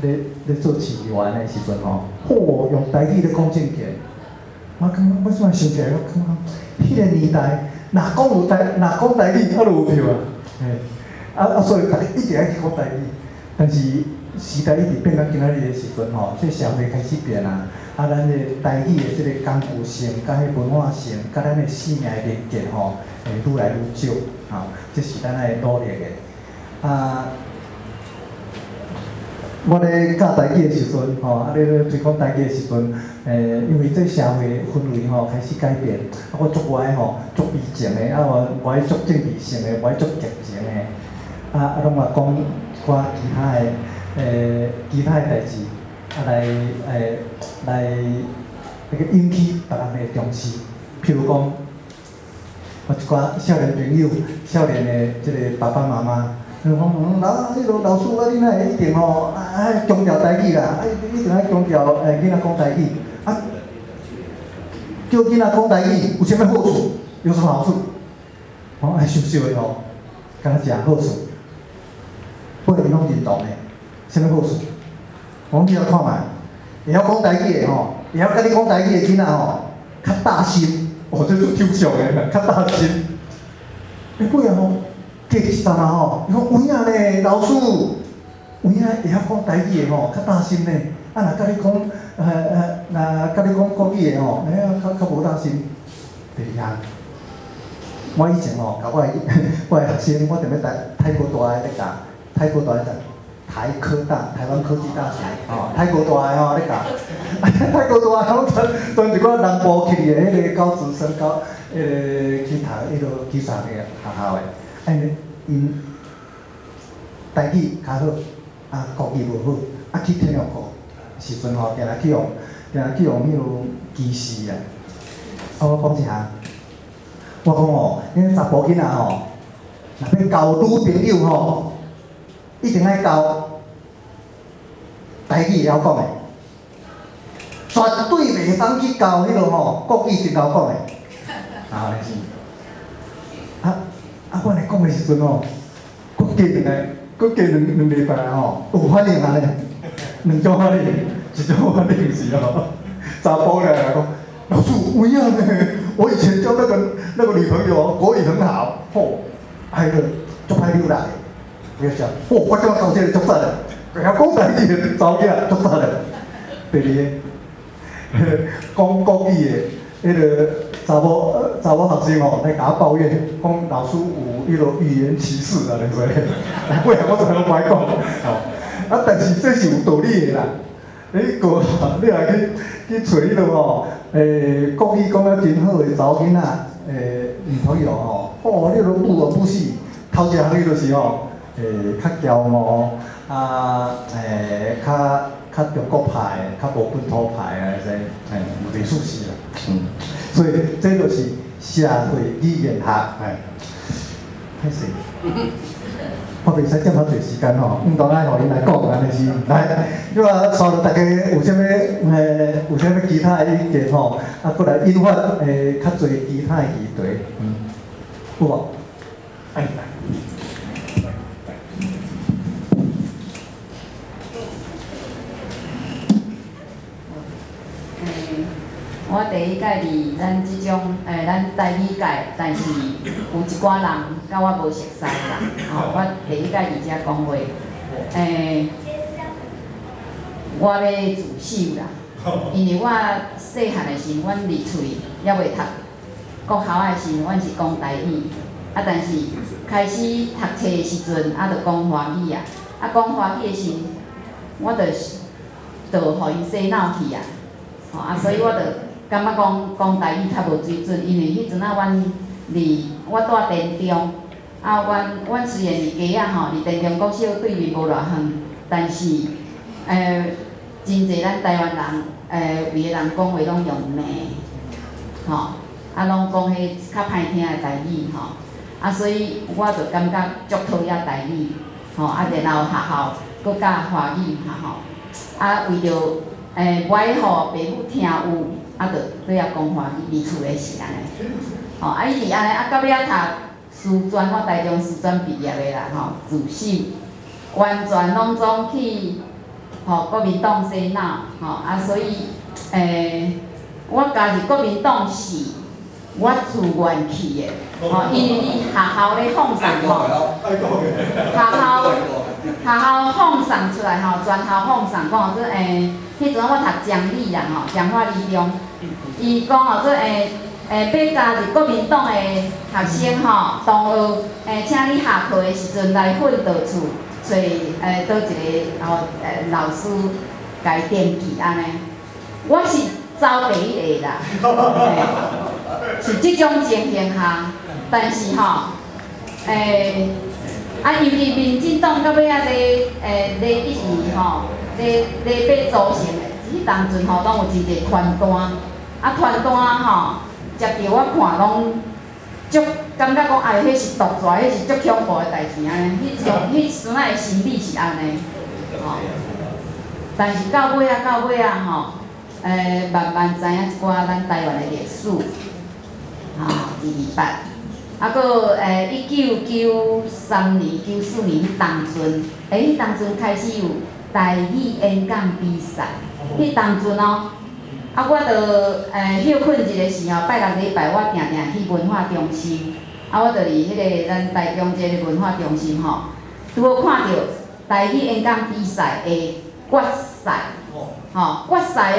咧做市议员的时阵吼，用台语咧讲政见，我感觉我即摆想起来，我感觉迄个年代，若讲台语，就有票啊，嘿，所以大家一直爱去讲台语，但是时代一直变到今仔日的时阵吼，这社会开始变啊，咱的台语的即个工具性、甲迄文化性、甲咱的生命的连结吼，会愈来愈少，吼，这是咱爱努力的。我咧教台语的时阵，吼，咧推广台语的时阵，因为这社会氛围吼开始改变，我足爱吼，足理性的，我爱足政治性的，我爱足激情的，拢话讲一寡其他的代志，来那个引起别人的重视。譬如讲，有一寡少年朋友、少年的即个爸爸妈妈。讲迄个老师你哪会一定吼爱强调台语啦，一定爱强调囡仔讲台语，叫囡仔讲台语有啥物好处？有什么好处？爱想想的吼，敢若真好处，我因拢认同的。啥物好处？你来看卖，会晓讲台语的吼，会晓甲你讲台语的囡仔吼，较大心，这就抽象的，较大心。尾吼。过一阵啊吼，伊讲有影咧，老师，有影会晓讲台语的吼，较大心咧。若甲你讲，若甲你讲国语的吼，较无大心。第二项，我以前吼，甲我的学生，我踮咧泰国大学咧教，泰国大学台科大，台湾科技大学，泰国大学吼咧教，泰国大学拢传一寡南部去的迄个高职生去读迄个技术的学校的。因台语较好，国语无好，去体育课时阵吼，定来去用迄落机视啊。我讲一下，我讲吼，恁查甫囡仔吼，若要交女朋友吼，一定爱交台语会晓讲的，绝对袂当去交迄落吼国语真晓讲的。安尼是。我来讲的时阵吼，搁加两礼拜吼，有反应安尼，两种反应，一种反应是吼，查甫来讲，老师有影呢，我以前交那个女朋友国语很好，足歹溜来，你讲，我今仔交这个足赞的，会晓讲台语的查某囝足赞的。第二，讲国语的，迄个。查某学生吼来甲我抱怨，讲老师有迄落语言歧视啊，你说？尾下我就拢歹讲，但是这是有道理的啦。你来去找迄落吼，国语讲得真好的查某囡仔，女朋友吼，你落不而不是，头一项迄就是吼，较骄傲，较中国派，较无本土派啊，袂属实啦。所以这就是社会语言学，歹势。我袂使这么多时间吼，当然互恁来讲，安尼是来。你话除了大家有啥物其他的意见吼，过来引发较侪其他的议题，有无？我第一届伫咱即种咱台语界，但是有一寡人甲我无熟悉啦。我第一届伫遮讲话，我要自首啦，因为我细汉的时，阮离厝还袂读国校的时，阮是讲台语，但是开始读册的时阵，就讲华语啊。讲华语的时，我就互伊洗脑去啊。所以我就感觉讲台语较无水准，因为迄阵我住田中，阮虽然伫家仔离田中国小对面无偌远，但是真侪咱台湾人有个人讲话拢用骂，拢讲迄较歹听的台语所以我就感觉足讨厌台语然后学校搁教华语为着不爱互爸母听有，就搁遐讲华语，离厝的是安尼。伊是安尼，到尾读师专，我台中师专毕业的啦自首，完全拢总去国民党洗脑，所以我加入国民党是我自愿去的，因为伊学校咧放送学校放送出来全校放送讲说迄阵我读江理啦江化理中，伊讲说要加入国民党的学生同学请你下课的时阵来训导处找倒一个老师甲伊登记安尼，我是走第一个啦，是即种情形下，但是因为民进党到尾咧一直咧要组成的，迄当阵拢有真侪传单，传单接着我看拢足感觉讲迄是毒蛇，迄是足恐怖的代志安尼，迄阵仔的心理是安尼，但是到尾慢慢知影一寡咱台湾的历史，228，搁1993年、94年迄当阵，迄当阵开始有台语演讲比赛，迄当阵我就休困一个时候，拜六礼拜我定定去文化中心，我就伫迄个咱台中这个文化中心拄好看到台语演讲比赛的决赛，决赛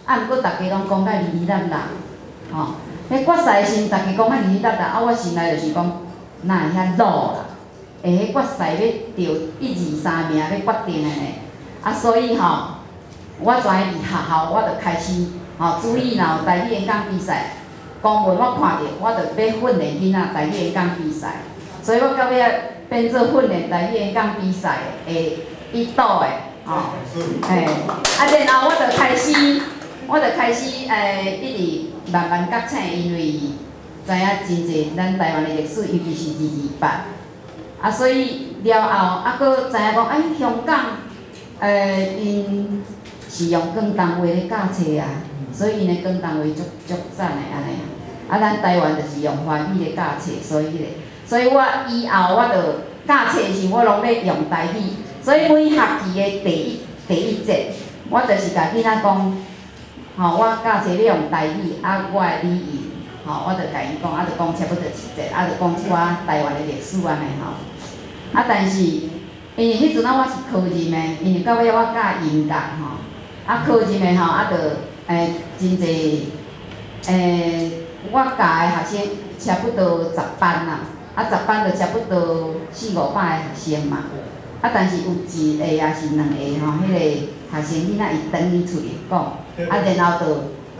毋过大家拢讲甲哩哩啦啦，迄决赛时大家讲甲哩哩啦啦，我心内就是讲哪会遐落啦？迄决赛要着1、2、3名要决定的呢，所以我跩伫学校我就开始注意，若有台语演讲比赛，公文我看着，我就要训练囡仔台语演讲比赛，所以我到尾变做训练台语演讲比赛的一道的，然后我就开始一直慢慢觉醒，因为知影真侪咱台湾的历史，尤其是228，所以了后搁知影讲香港因是用广东话咧教册所以因的广东话足赞的安尼咱台湾就是用华语咧教册，所以我以后我就教册时我拢要用台语，所以每学期的第一节，我就是甲囡仔讲，我教册要用台语，我的礼仪，我就甲因讲，就讲差不多一节，就讲一寡台湾的历史安尼但是因为迄阵我是科任的，因为到尾我教音乐科任的就真侪我教的学生差不多10班啦，10班就差不多4、500个学生嘛，但是有1个也是2个迄个学生囡仔伊转去厝里讲，然后就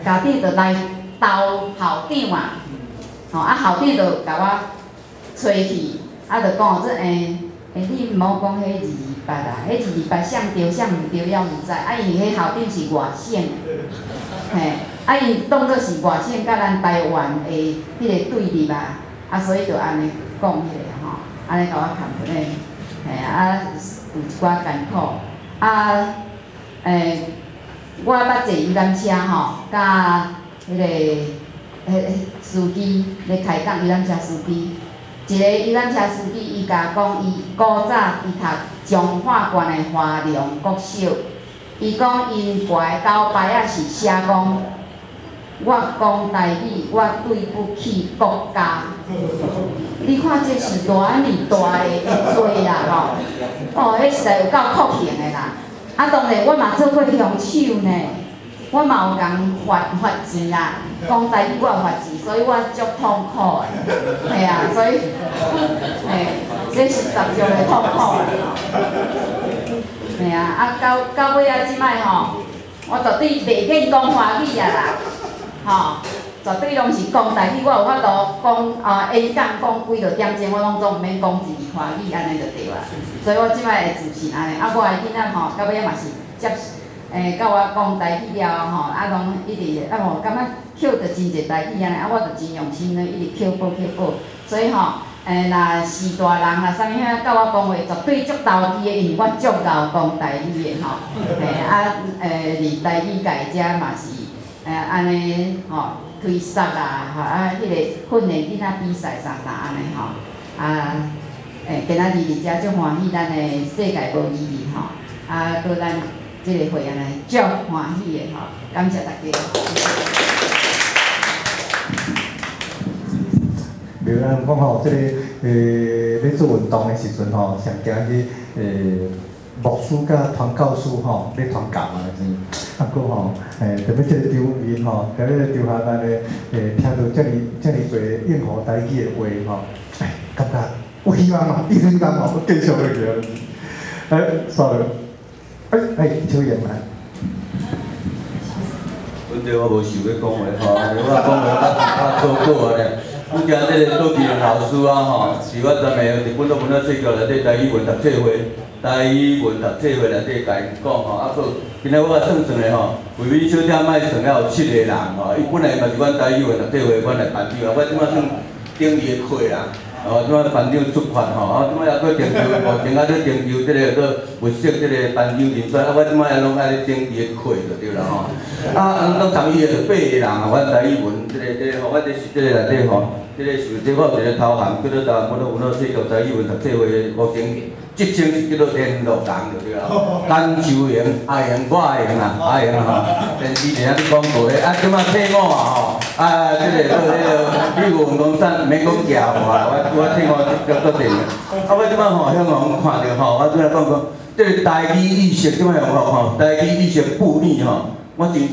家长就来投校长校长就甲我找去，就讲说你毋好讲迄228啦，迄228谁对谁毋对了毋知，因为迄校长是外省因当作是外省甲咱台湾的迄个对立所以就安尼讲迄个安尼甲我谈出来，有一寡艰苦我捌坐游览车甲迄个司机咧开讲，游览车司机。一个游览车司机，伊甲讲，伊古早伊读彰化县的华龙国小，伊讲因捌的交牌是写讲，我讲台语，我对不起国家。你看这是偌安尼大的罪啦迄实在有够酷刑的啦。当然我嘛做过凶手呢。我嘛有共罚钱啦，讲台语我有罚钱，所以我足痛苦的，所以这是十足的痛苦啦，到尾即摆我绝对袂瘾讲华语啦，绝对拢是讲台语，我有法度讲演讲讲几落点钟，我拢总毋免讲一字华语，安尼就对啦。所以我即摆的自信安尼，我的囡仔到尾嘛是接。甲我讲台语了拢一直感觉捡着真侪台语安尼，我就真用心咧，一直捡补。所以若是大人啦，啥物遐甲我讲话，绝对足投机的，因为我足够讲台语的伫台语界遮嘛是安尼推萨迄个训练囡仔比赛啥安尼今仔日伫遮足欢喜，咱的世界无意义搁咱。即个会安尼足欢喜的吼，感谢大家。比如咱讲吼，即个咧做运动的时阵吼，上惊去牧师甲传教士吼咧传教嘛是，啊，搁吼特别即个场面吼，伫咧场下咱咧听到遮尔侪应和台语的话吼，感觉有希望嘛，一分钟吼，继续落去。算了，抽烟来。阮这我无想要讲话吼，我讲话较粗口咧。阮今即个倒机老师啊吼，是我专门日本文化社校内底台语文读册会，台语文读册会内底甲因讲吼，啊，搁今仔我算算咧吼，为免小点莫算了有7个人吼，伊本来嘛是阮台语文读册会阮的班长啊，我即摆算顶伊的课啦。即摆班长出发吼，即摆也搁征求，目前也咧征求即个搁物色即个班长人选，我即摆也拢爱咧顶伊的课就对啦吼。拢参与的就8个人啊，阮台语文即个吼，我这是即个内底吼，即个是即我有一个头衔叫做台湾文化社校台语文读册会目前职称是叫做联络人就对啦。甘秋莹、阿莹、我阿莹啦，阿莹吼，电视前仔咧广告咧，即摆退伍啊吼，即个你运动衫免讲举我退伍足多年。我即摆吼向人看着吼，我主要讲即个台语意识即摆用我吼，台语意识妇女吼，我真。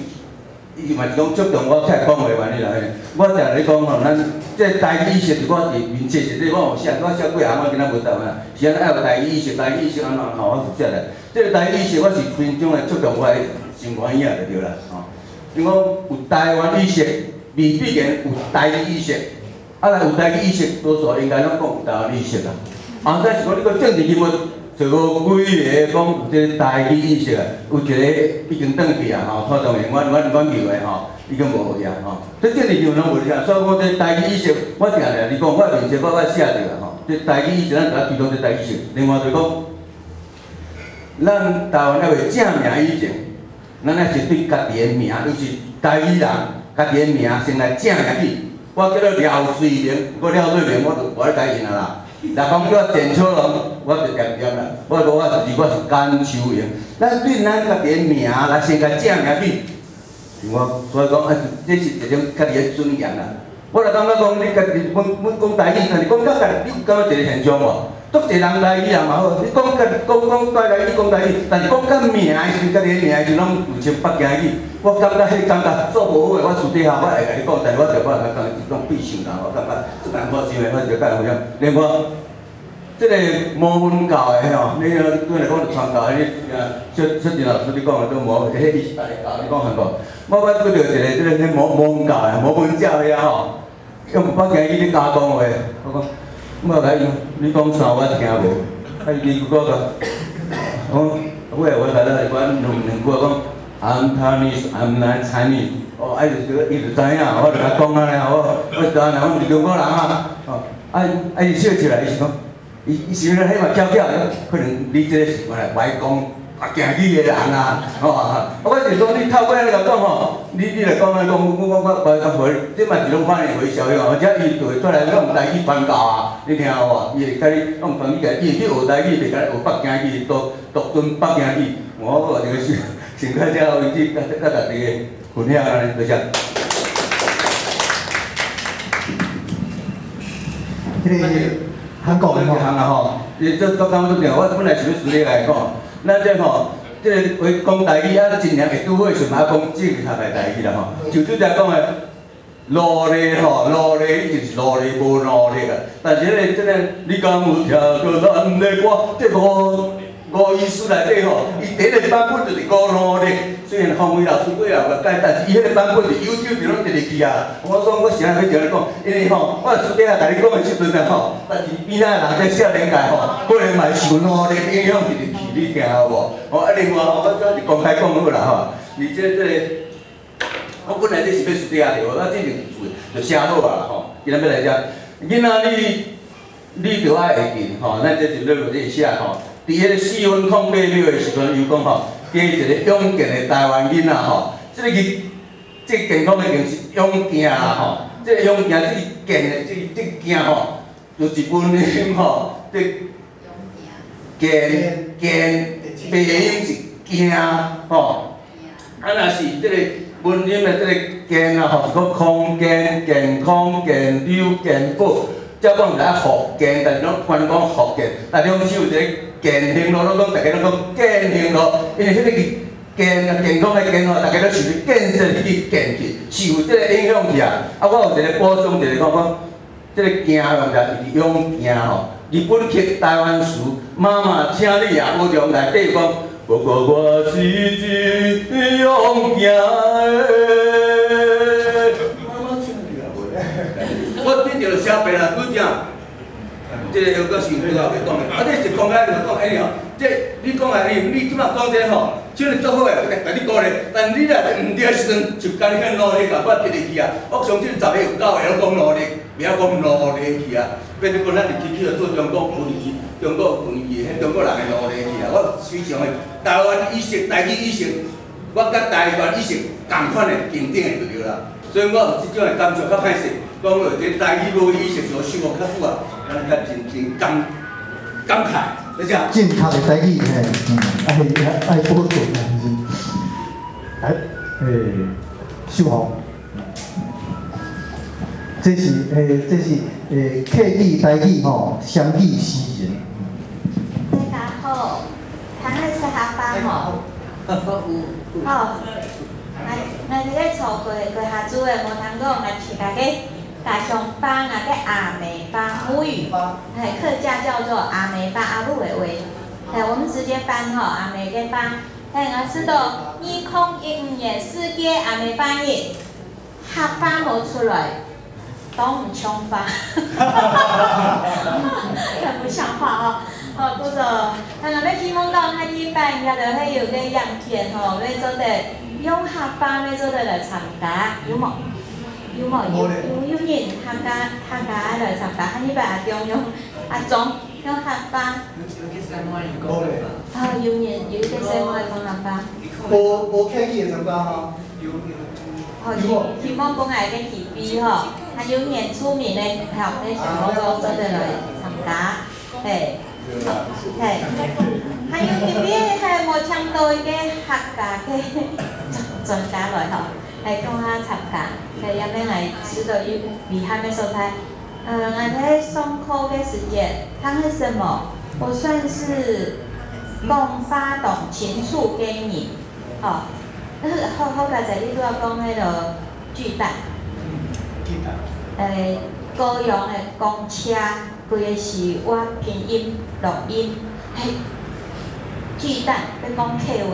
伊嘛是讲注重我开讲话嘛，你啦嘿。我定咧讲吼，咱即个台语意识，我伫面册是咧，我有写，我写几项，我今仔无答啊。是安尼要有台语意识，台语意识安怎吼，我是写咧。即个台语意识，我是非常的注重我的生活影就对啦，吼。因讲有台湾意识，未必然有台语意识。啊，来有台语意识，多数应该拢讲有台湾意识啦。啊，再是讲你个政治人物。就有几个讲即台语意识啊，有一个已经转去啊吼，蔡宗元，阮叫的吼，已经无去啊吼。即政治人物拢无去啊，所以我即台语意识，我定定你讲，我面册我写着啊吼。即台语意识，咱就要推动即台语意识。另外就讲，咱台湾要为正名以前，咱还是对家己的名，尤其台语人，家己的名先来正名起。我叫做廖瑞明，我廖瑞明，我就无咧改因啊啦。若讲叫我郑秋龙，我就点点啦。我是甘秋莹。咱对咱家己的名来先甲正名起，所以讲这是一种家己的尊严啦。我就感觉讲你家己，阮讲台语，但是讲到家己，你敢有一个现象无？足侪人台语人嘛好，你讲台语讲台语，但是讲到名的时阵，家己的名的时阵拢有像北京语。我感觉迄感觉做无好诶，我私底下我会甲你讲，但是我就讲一种必胜啦，我感觉这难我想诶，我就甲伊分享。另外，即个魔文教诶吼，你对来讲就传教，你小陈老师你讲诶都魔，迄意思大家教你讲很多。我拄着一个即个魔文教诶，魔文教遐吼，用北京语咧加讲话，我讲。我来用，你讲啥我听无？你如果讲，我来来，我两句讲 I'm Chinese, I'm not Chinese。伊就知影，我就甲讲安尼，我知影，我是中国人啊。伊笑起来，伊是讲，伊是迄嘛巧巧，可能你这是外讲。北京语的人啊，我就讲你透过安尼来讲吼，你来讲安尼讲，我回，这嘛是种反应回消息而且伊就会出来用台语传教啊，你听有无？伊会甲你用台语伊去学台语，袂甲你学北京语，独尊北京语。我就先到这为止，甲大家分享安尼，多谢。迄个韩国的吼，伊做讲做定，我本来是要私底来讲。咱这吼，这个话讲台语啊，尽量会拄好时嘛，讲正确的台语啦吼。就拄则讲的努力吼，努力一定是努力无努力啊。但是这个你敢有听过咱的歌？这五意思内底吼，伊第一个版本就是五努力。虽然方伟老师过来有解，但是伊迄个版本是 YouTube 拢直直去啊。我讲我是安尼要讲，因为吼，我私底下甲你讲的时阵啊吼，但是边仔人在少年界吼，可能嘛受努力影响直直去，你听有无？另外我这是公开讲好啦吼，而这个，我本来这是要私底下的，我这两字就写好啊吼，今仔要来遮，囡仔你着爱会记吼，咱这是要落去写吼。伫迄个4分086的时阵，伊讲吼，加一个勇健的台湾囡仔吼，这个健康的定是勇健啦吼，这个勇健，这健的这健吼，就一本音吼，这健，鼻音是惊吼。啊，若是即个文音的即个健啊吼，是讲康健、健康、健溜、健保，则讲来福健，但是拢关讲福健，但两手一个健行路，拢讲大家拢讲健行路，因为迄个健啊健康的健吼，大家都想去建设去健去，是有即个影响去啊。啊，我有一个补充，就是讲即个行用者是用行吼，日本客台湾俗，妈妈请你也有用内底讲。不过我是一勇行的，妈妈请你也袂。我顶着写白啦，拄则，即个又搁是迄个要讲的，啊，你是讲开就讲安尼吼，即你讲啊，你即摆讲这吼，像你做好诶，甲你鼓励，但你若是毋对诶时阵，就干遐努力甲我直入去啊。我相信10个有9个拢讲努力，袂晓讲努力去啊。变成讲咱入去做中国文艺。中国文艺，迄中国人的努力去啊！我非常的台湾意识、台语意识，我甲台湾意识同款的平等的就对啦。所以我有即种的感受，较歹势，讲有这台语母语意识所受我较久啊，咱较真感慨，你讲。正确的台语嘿，爱保存啊，秀红，这是客语台语吼，双语诗人。好，通咧说下班吼，好，咱伫咧厝过下子诶，无通讲来去家乡班啊，个阿美班、母语，嘿，客家叫做阿美班、阿鲁诶话，嘿，我们直接翻吼阿美个班，嘿，我知道2015年世界阿美班日，学班无出来。都唔像话，很不像话哦。哦，不过，咱要希望到下礼拜，也就迄有个样片吼，要做得用学班要做得来参加，有冇？有人参加来参加，下礼拜阿中用阿总用学班。有人有啲什么讲学班？无客气的参加哈。希望讲下个起比吼。还有年出名的，还有那小朋友做得来参加，嘿，还有这边还无抢到一个客家嘅专家来吼，来讲下参加，来也免来知道有厉害的所在。俺在上课的时间，他是什么？我算是发动情愫给你，哦，好佳在你拄仔讲迄个巨蛋。高雄的公车，规个是我拼音录音，嘿，巨蛋要讲客话，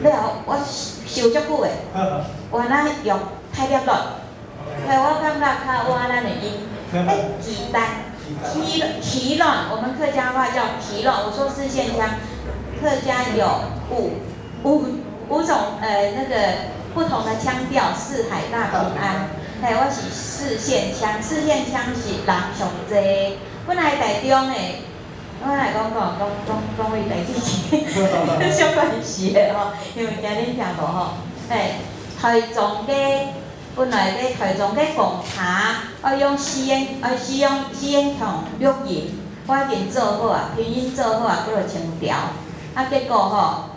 了我受足久的，我那用太粒落，嘿，我感觉较我咱的音，鸡蛋，提卵，我们客家话叫提卵，我说四线腔，客家有五种那个不同的腔调，四海大平安。嘿，我是四线腔是人上济。本来台中诶，我来讲为台语小关系诶吼，因为今日听无吼。嘿，台中嘅本来咧台中嘅贡茶，我用吸烟筒录音，我已经做好啊，拼音做好啊，搁落清调。啊，结果吼，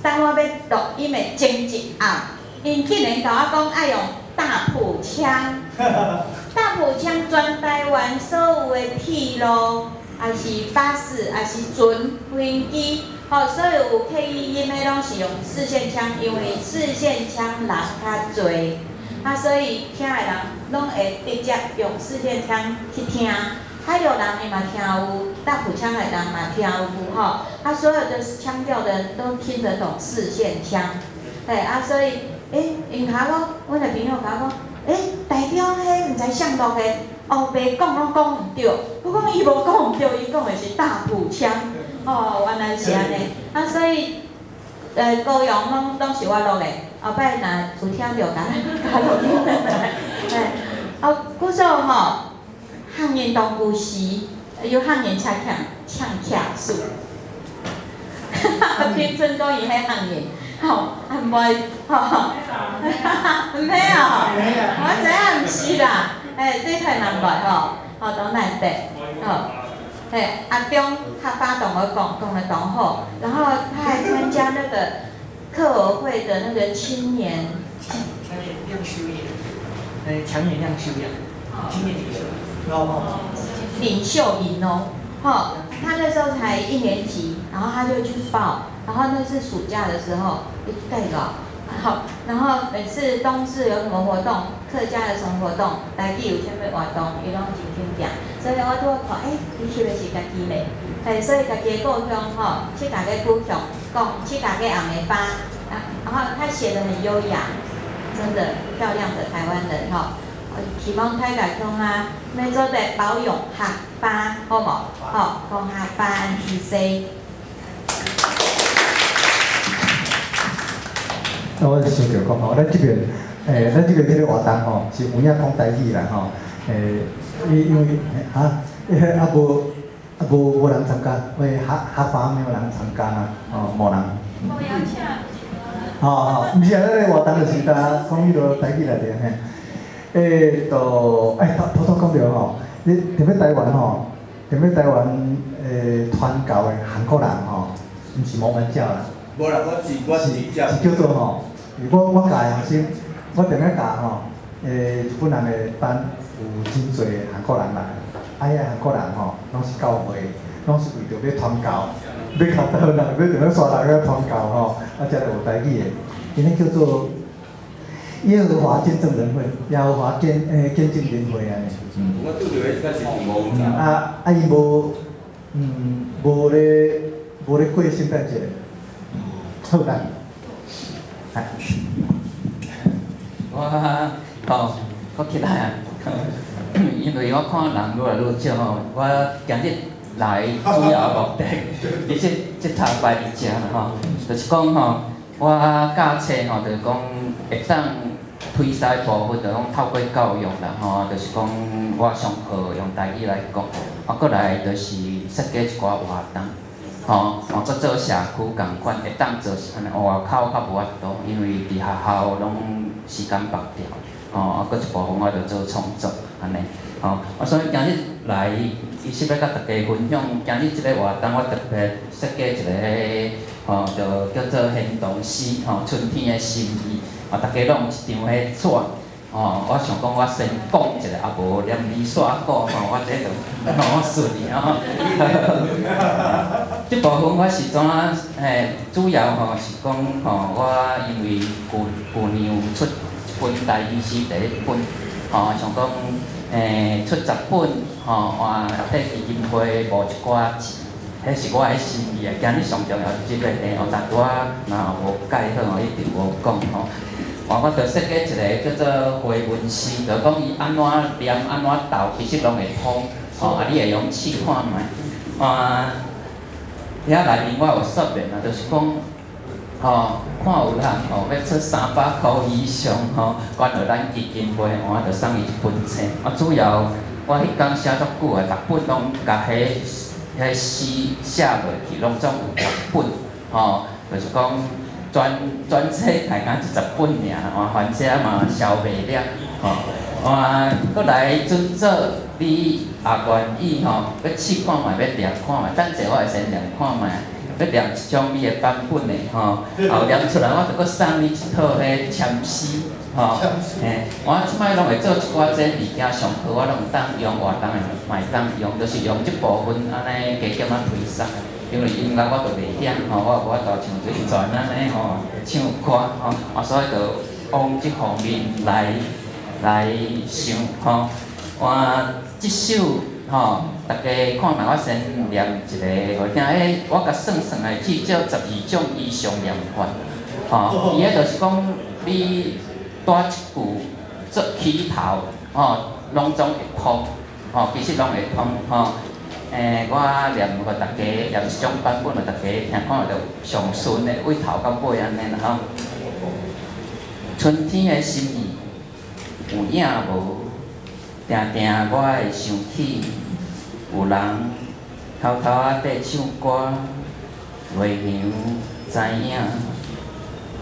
当我要录音诶前一暗，因竟然甲我讲爱用。大埔腔，大埔腔全台湾所有的铁路，也是巴士，也是船、飞机，吼，所有有客语音的拢是用四线腔，因为四线腔人较侪，啊，所以听的人拢会直接用四线腔去听。还有人伊嘛听有，大埔腔的人嘛听有吼，啊，所有的腔调的人都听得懂四线腔，对啊，所以。因甲我，阮个朋友甲我讲，台中迄毋知向路个后白讲拢讲毋对，我讲伊无讲毋对，伊讲的是大埔腔，哦，原来是安尼，啊，所以高雄拢是我录的，后摆若有听着甲录音来，古时候吼，汉人当故事，有汉人唱卡数，听真讲伊迄汉人。吼，唔袂，吼，唔免哦，我知影唔是啦，这太难来吼，当内地，吼，阿中他发动了讲了同好，然后他还参加那个客委会的那个青年强眼量修养，强眼量修养，青年领袖，领袖营哦，哈，他那时候才1年级，然后他就去报，然后那是暑假的时候，带稿。好，然后每次冬至有什么活动，客家有什么活动，台语有啥物活动，伊拢真听讲。所以我拄看，你翕的是家己嘞，所以家己的故乡吼，去大家故乡讲，去大家红的发，然后他写得很优雅，真的漂亮的台湾人吼。希望大家讲啊，要做个保养学霸，好无？好，讲学霸安知识。我想着讲吼，咱这边这个活动吼是有影讲台语啦吼，因为无人参加，因为学法没有人参加啦，无人。无邀请。毋是啊，咱个活动就是讲迄落台语内底嘿，偷偷讲着吼，你踮咧台湾吼，踮咧台湾传教的韩国人吼，毋是蒙文教啦。无啦，我是叫做吼。我教的学生，我踮咧教吼，日本人的班有真侪韩国人来，遐韩国人吼，拢是教会，拢是为着要传教，要教台湾人，要踮咧刷人要传教吼，才有台语的，因迄叫做耶和华见证人会，耶和华见证人会安尼。我拄着迄个是无伊无咧过圣诞节，好啦。我起来啊，因为我看人愈来愈少吼，我今日来主要目的，而且即头摆伫遮啦吼，就是讲吼，我教册吼，就是讲会当推塞部分，就讲透过教育啦吼，就是讲我上课用台语来讲，过来就是设计一寡活动。搁做社区共款，会当做安尼外口较无法度，因为伫学校拢时间绑掉，搁一部分我着做创作安尼，所以今日来，伊是要甲大家分享，今日即个活动我特别设计一个，就叫做行动诗，春天的心意，大家拢有一张迄纸。我想讲，我先讲一下，也无念字煞讲我这就我顺哩即部分我是主要是讲我因为旧年有出一本台语诗第1本，想讲出10本，换底基金会募一寡钱，迄是我的心意啊。今日上重要是即个但拄仔若无解好，一定无讲我着设计一个叫做回文诗，就讲伊安怎念安怎读，其实拢会通。你会用试看觅。遐内面我有说明啊，就是讲，看有人要出300块以上，捐互咱基金会，我着送伊1本册。主要我迄天写足久啊，6本拢甲迄诗写落去，拢总有6本，就是讲。专册大概10本尔，反正嘛消袂了，搁来准做你也愿意要试看觅，要念看觅，等者我会先念看觅，要念一种你的版本的后念出来我着搁送你一套迄签诗，我即摆拢会做一寡这物件上课，我拢当用活动的，嘛会当用，就是用即部分安尼加减推送。因为音乐我着袂晓，我无法度像最全安尼唱歌，所以着往即方面来想我即首大家看觅，我先念一个好听，我甲算来至少12种以上念法，伊个就是讲你带一句做起头，拢总会通，其实拢会通，我念互大家，念一种版本，互大家听看着上顺的，为头到尾安尼啦春天的心意有影无？定定我会想起，有人偷偷仔在唱歌，月娘知影。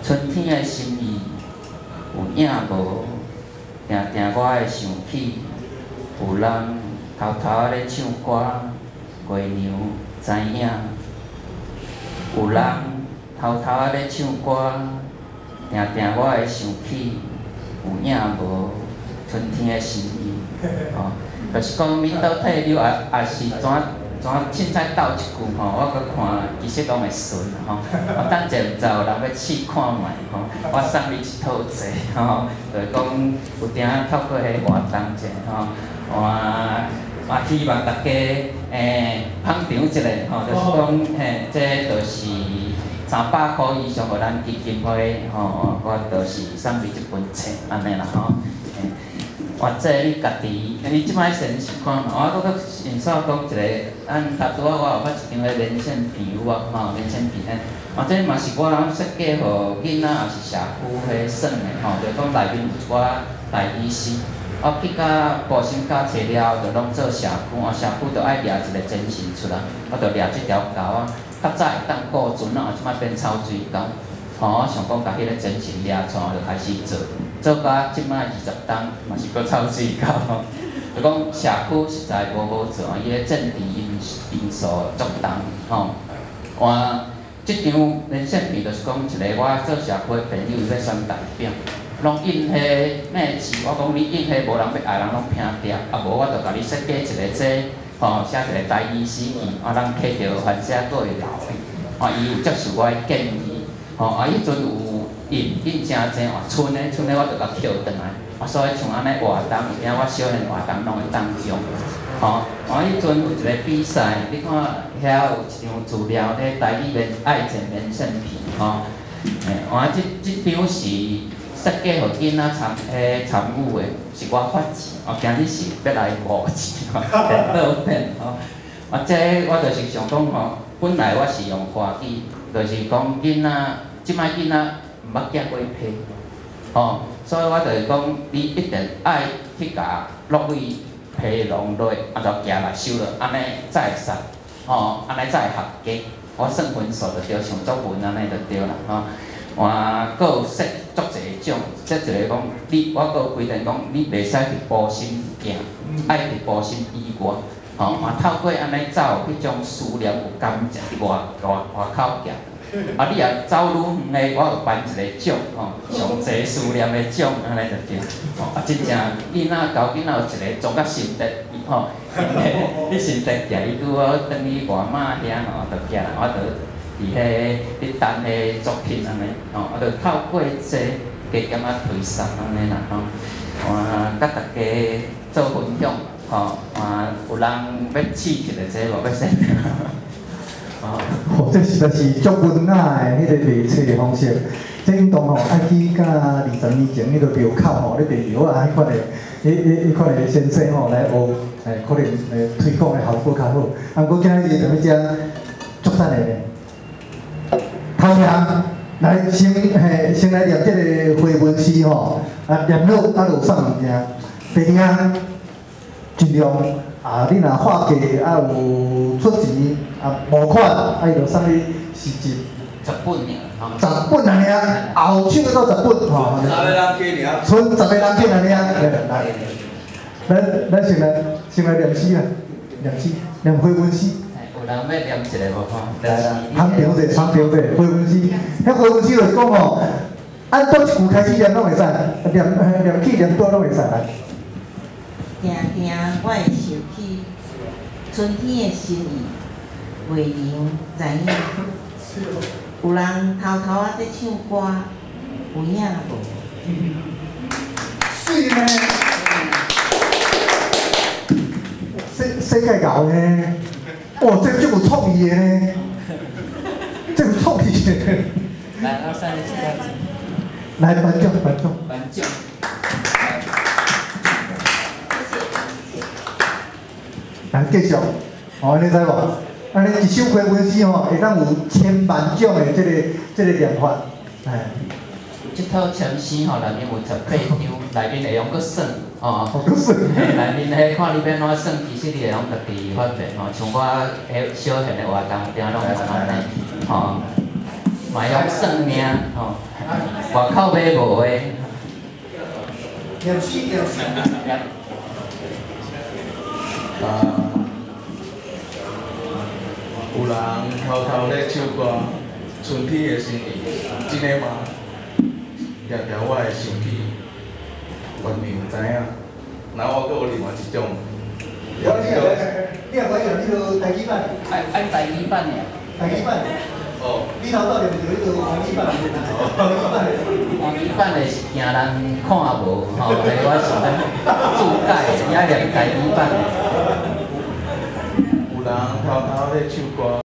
春天的心意有影无？定定我会想起，有人偷偷仔在唱歌。娘知影，有人偷偷仔咧唱歌，定定我会想起，有影无春天的心意。哦，就是讲闽岛体溜也是怎凊彩斗一句吼，我搁看其实拢会顺吼。我等者毋知有人要试看觅吼，我送你一套册吼，就是讲有定透过迄活动者吼，我希望大家捧场一下吼，就是讲这就是300块以上，互咱基金会吼，我就是送你一本册安尼啦吼。或者你家己，你即摆先是看，我搁顺手讲一个，咱头拄仔我有发一张个连线片有无？吼，连线片或者嘛是我设计互囡仔也是社区迄耍的吼，就讲内面有一寡大医师，我去甲步行街找了，就拢做社区，社区就爱掠一个真神出来，我就掠即条狗啊，较早会当顾船啊，即摆变草水狗。吼，我想讲，甲迄个真神掠出来，就开始做，做到即摆20档，嘛是搁草水狗。就讲社区实在无好做，伊个政治因素足重吼。换即张连线片就是讲一个我做社区的朋友要选代表，拢印迄咩字，我讲你印迄无人要爱人拢拼掉，啊无我就甲你设计一个这吼写一个台语诗句，啊咱摕着反正佫会留的，啊伊有接受我的建议。吼，迄阵有印真济哦，剩的我就甲捡转来，所以像安尼活动，有影我小型活动拢会当中。吼，迄阵有一个比赛，你看遐有一张资料咧，台语爱情连线片，吼，即张是设计互囡仔参与的，是我发钱，今日是要来募钱，电脑片，吼，这我就是想讲吼，本来我是用华语，就是讲囡仔。即摆囡仔毋捌见过批，吼，所以我就是讲，你一定爱去甲落去批弄落，就寄来收落，安尼才会使，吼，安尼才会合格。我算分数就对，上作文安尼就对啦，吼。搁有设足侪种，即一个讲，我搁有规定讲，你袂使伫步心行，爱伫步心以外，吼，透过安尼走迄种思念有感情，外口行。你若走愈远的，我有颁一个奖吼，上济思念的奖，安尼就对。真正囡仔交囡仔有一个总较心得，吼，迄心得寄伊拄好转去外妈遐吼，就寄来，我就伫迄等迄作品安尼，吼，我就透过这加减啊推送安尼啦，吼，甲大家做分享，吼，有人要试一个这无要先。哦，这实在是足文雅的迄个卖册的方式。这运动吼，爱去甲20年前迄个庙口吼，咧卖药啊，迄款的，迄款的先生吼来学，可能推广的效果较好。啊，不过今日踮咧遮足赞的咧。头前来先来念这个回文诗吼，念好啊，就有送物件。第二，尽量你若画价有出钱。募款，伊就送你诗集10本尔，10本尔，后手到10本吼。10个人去尔。剩10个人去咱先来念诗啦，念回文诗。有人要念一个无吼？来啦，捧场者，回文诗。迄回文诗就是讲吼，按倒一句开始念拢会使，念起念倒拢会使来。定定我会想起春天的心意。月亮知影，有人偷偷仔在唱歌，有影无？水呢？世界搞呢？哦，这有创意的呢，这有创意的。来，我上你这样子。来，颁奖。来继续，你知无？安尼一首回文诗吼，会当有千万种的这个念法，这套枪诗吼，内面有18张，内面会用搁算，吼，搁算。内面迄看你要怎算，其实你会用家己发明吼，像我迄小型的活动，定拢用安尼，吼，嘛用算命，吼，外口买无的。念诗。有人偷偷咧唱歌，春天的心意，真的吗？常常我会想起，原来有知影，然后我阁有另外一种。你也可以用迄个台语版。按台语版的。台语版。哦。你头到就迄个台语版。台语版的是惊人看无，吼，所以我想要注解，也练台语版的。有人偷偷咧唱歌，